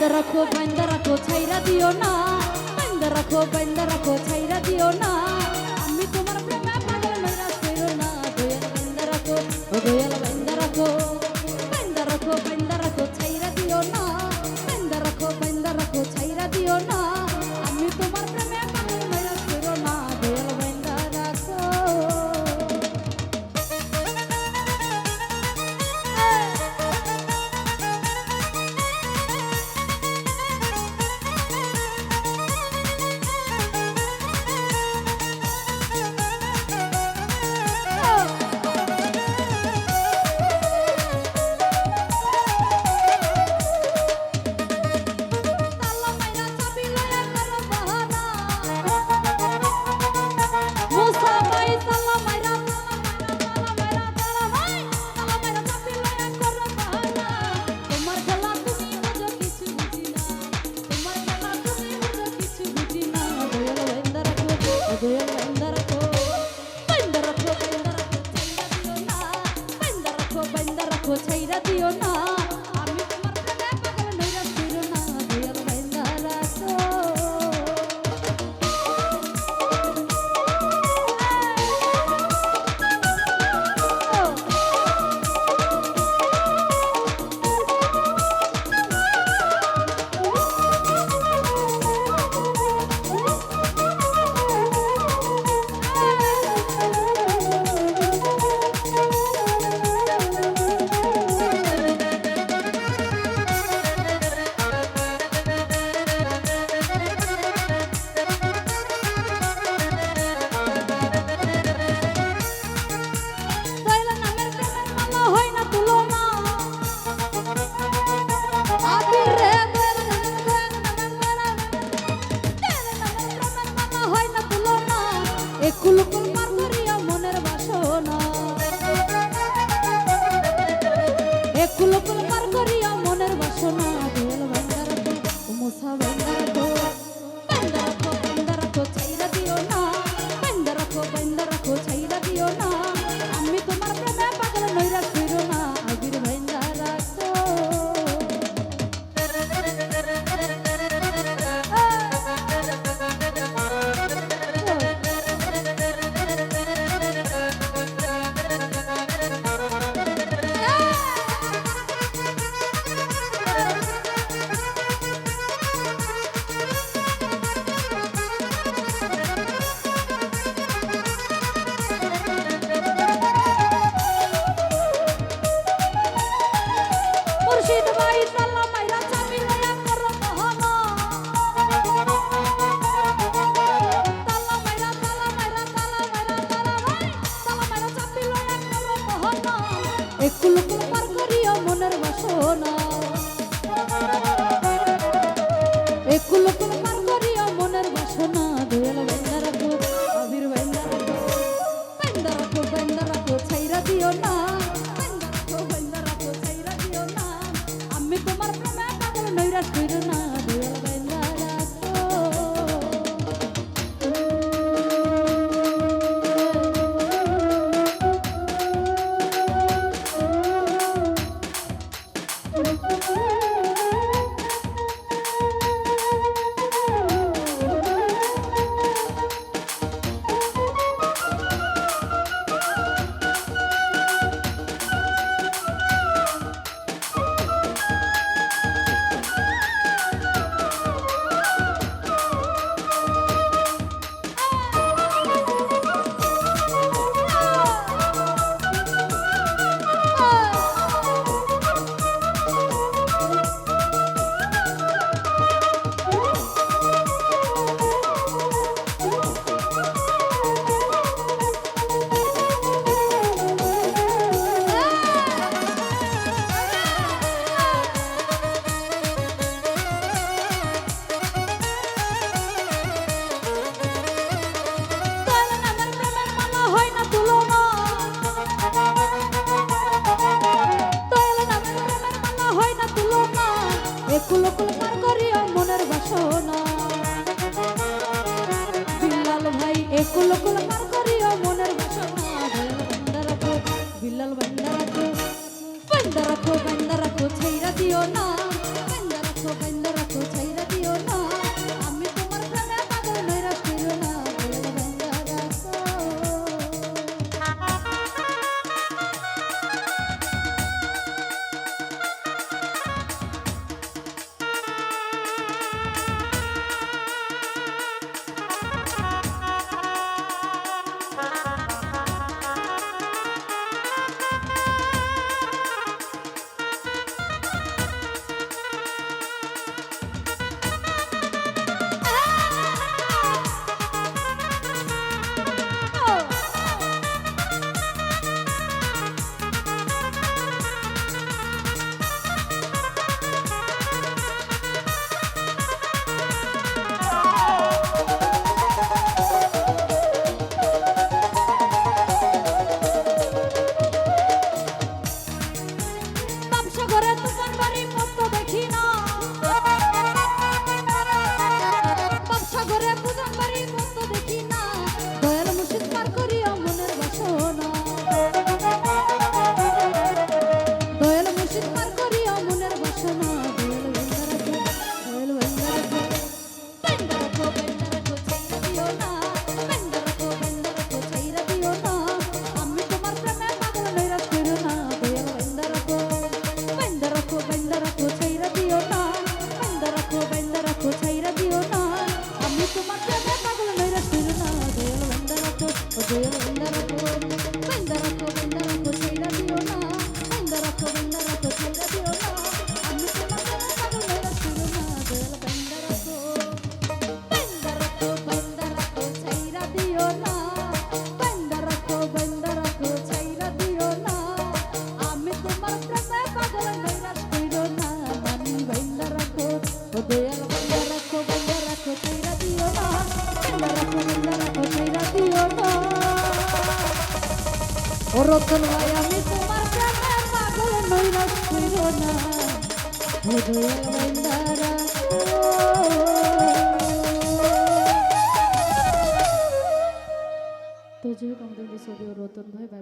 বাইন্দা রাখো ছাইরা দিও না, বাইন্দা রাখো ছাইরা দিও না, আমি তোমার প্রেমে পাগল নইরা কইরো না, দয়াল বাইন্দা রাখো, ও দয়াল বাইন্দা রাখো, বাইন্দা রাখো ছাইরা দিও না, বাইন্দা রাখো ছাইরা দিও না, আমি তোমার প্রেমে পাগল নইরা কইরো না, দয়াল বাইন্দা রাখো। ছাইরা দিও না, আমি তোমার প্রেমে পাগল নইরা কইরো না, দয়াল বাইন্দা রাখো। কুলকুল পার করিয়া মনের বাসনা, কুলকুল পার করিয়া মনের বাসনা, দয়াল বাইন্দা রাখো, মোসা বাইন্দা রাখো, বাইন্দা রাখো ছাইরা দিও না, বাইন্দা রাখো ছাইরা দিও না, আমি তোমার প্রেমে পাগল নইরা কইরো না, আবির বাইন্দা রাখো। মুর্শিদ ভাই তালা মাইরা চাবি লয়া করো বহনা, তালা মাইরা চাবি লয়া করো বহনা, কুলকুল পার করিয়া মনের বাসনা, কুলকুল পার করিয়া মনের বাসনা, দয়াল বাইন্দা রাখো, আবির বাইন্দা রাখো ছাইরা দিও না, বাইন্দা রাখো ছাইরা দিও না, আমি তোমার প্রেমে পাগল নইরা কইরো না, দয়াল বাইন্দা রাখো। রতন ভাই আমি তোমার প্রেমের পাগল নৈরাশ কইরো না ও দয়াল বাইন্দা রাখো। তো যাই হোক আমাদের ছবি রতন ভাই ভাই